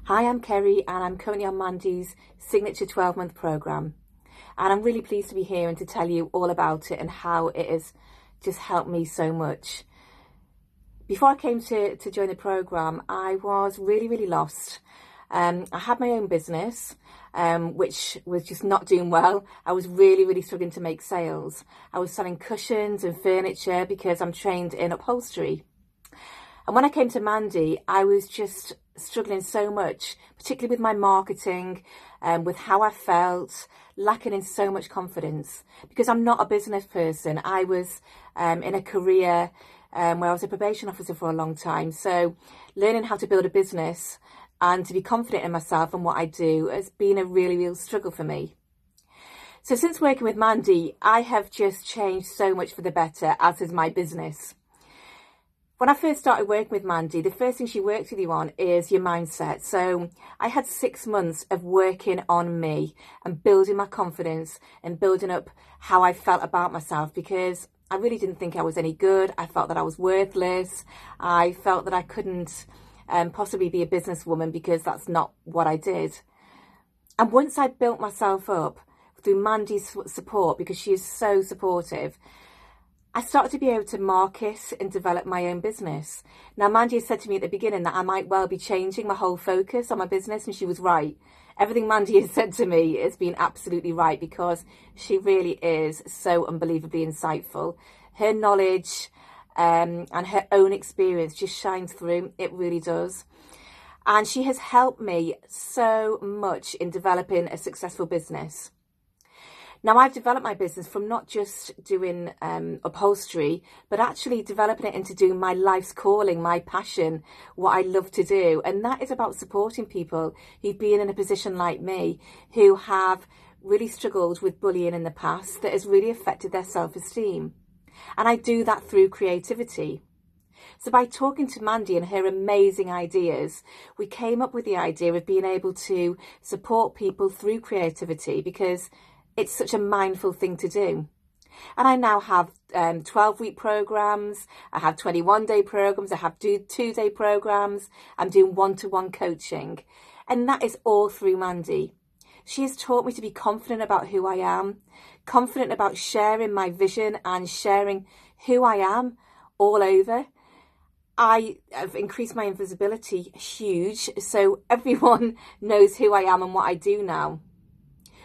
Hi, I'm Kerrie and I'm currently on Mandy's signature 12-month programme. And I'm really pleased to be here and to tell you all about it and how it has just helped me so much. Before I came to join the programme, I was really lost. I had my own business, which was just not doing well. I was really struggling to make sales. I was selling cushions and furniture because I'm trained in upholstery. And when I came to Mandy, I was just struggling so much, particularly with my marketing, with how I felt, lacking in so much confidence because I'm not a business person. I was in a career where I was a probation officer for a long time. So learning how to build a business and to be confident in myself and what I do has been a real struggle for me. So since working with Mandy, I have just changed so much for the better, as has my business. When I first started working with Mandy, the first thing she works with you on is your mindset. So I had 6 months of working on me and building my confidence and building up how I felt about myself, because I really didn't think I was any good. I felt that I was worthless. I felt that I couldn't possibly be a businesswoman because that's not what I did. And once I built myself up through Mandy's support, because she is so supportive, I started to be able to market and develop my own business. Now, Mandy has said to me at the beginning that I might well be changing my whole focus on my business, and she was right. Everything Mandy has said to me has been absolutely right, because she really is so unbelievably insightful. Her knowledge and her own experience just shines through. It really does. And she has helped me so much in developing a successful business. Now, I've developed my business from not just doing upholstery, but actually developing it into doing my life's calling, my passion, what I love to do. And that is about supporting people who've been in a position like me, who have really struggled with bullying in the past that has really affected their self-esteem. And I do that through creativity. So by talking to Mandy and her amazing ideas, we came up with the idea of being able to support people through creativity, because it's such a mindful thing to do. And I now have 12-week programs. I have 21-day programs. I have 2-day programs. I'm doing one-to-one coaching. And that is all through Mandy. She has taught me to be confident about who I am, confident about sharing my vision and sharing who I am all over. I have increased my invisibility huge, so everyone knows who I am and what I do now.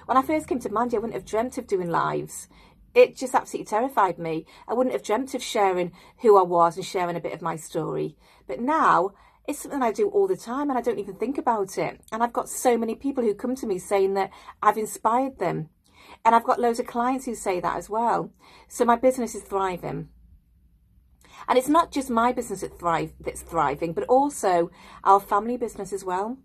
When I first came to Mandy, I wouldn't have dreamt of doing lives. It just absolutely terrified me. I wouldn't have dreamt of sharing who I was and sharing a bit of my story. But now, it's something I do all the time and I don't even think about it. And I've got so many people who come to me saying that I've inspired them. And I've got loads of clients who say that as well. So my business is thriving. And it's not just my business that's thriving, but also our family business as well.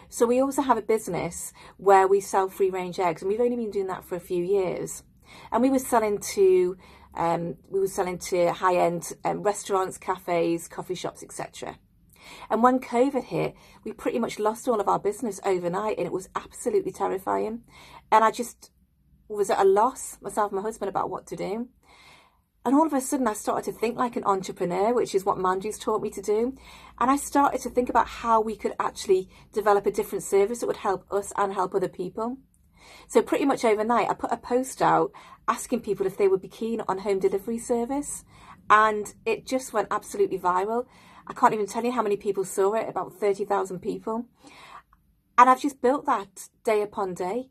So we also have a business where we sell free range eggs, and we've only been doing that for a few years. And we were selling to high-end restaurants, cafes, coffee shops, etc. And when COVID hit, we pretty much lost all of our business overnight, and it was absolutely terrifying. And I just was at a loss, myself and my husband, about what to do. And all of a sudden, I started to think like an entrepreneur, which is what Mandy's taught me to do. And I started to think about how we could actually develop a different service that would help us and help other people. So pretty much overnight, I put a post out asking people if they would be keen on home delivery service. And it just went absolutely viral. I can't even tell you how many people saw it, about 30,000 people. And I've just built that day upon day.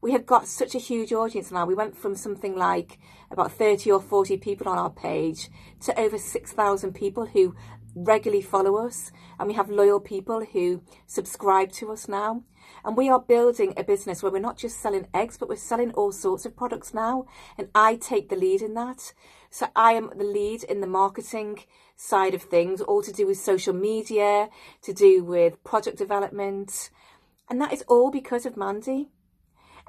We have got such a huge audience now. We went from something like about 30 or 40 people on our page to over 6,000 people who regularly follow us. And we have loyal people who subscribe to us now. And we are building a business where we're not just selling eggs, but we're selling all sorts of products now. And I take the lead in that. So I am the lead in the marketing side of things, all to do with social media, to do with product development. And that is all because of Mandy.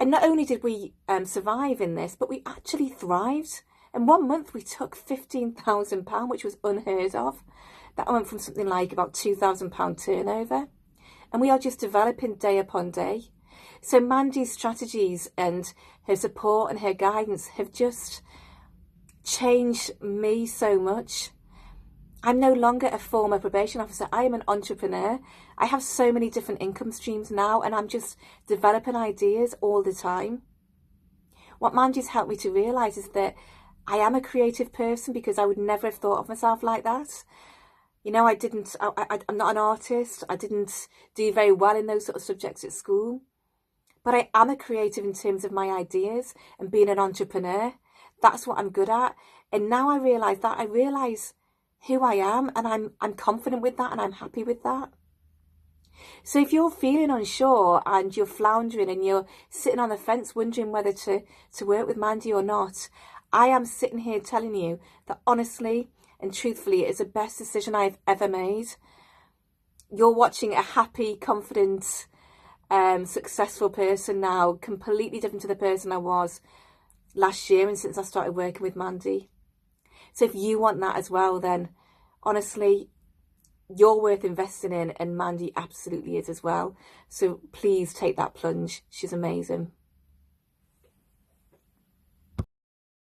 And not only did we survive in this, but we actually thrived. In 1 month, we took £15,000, which was unheard of. That went from something like about £2,000 turnover. And we are just developing day upon day. So Mandy's strategies and her support and her guidance have just changed me so much. I'm no longer a former probation officer. I am an entrepreneur. I have so many different income streams now, and I'm just developing ideas all the time. What Mandy's helped me to realise is that I am a creative person, because I would never have thought of myself like that. You know, I'm not an artist. I didn't do very well in those sort of subjects at school. But I am a creative in terms of my ideas and being an entrepreneur. That's what I'm good at. And now I realise who I am, and I'm confident with that, and I'm happy with that. So if you're feeling unsure and you're floundering and you're sitting on the fence wondering whether to work with Mandy or not, I am sitting here telling you that honestly and truthfully, it is the best decision I've ever made. You're watching a happy, confident, successful person now, completely different to the person I was last year and since I started working with Mandy. So if you want that as well, then honestly, you're worth investing in, and Mandy absolutely is as well. So please take that plunge. She's amazing.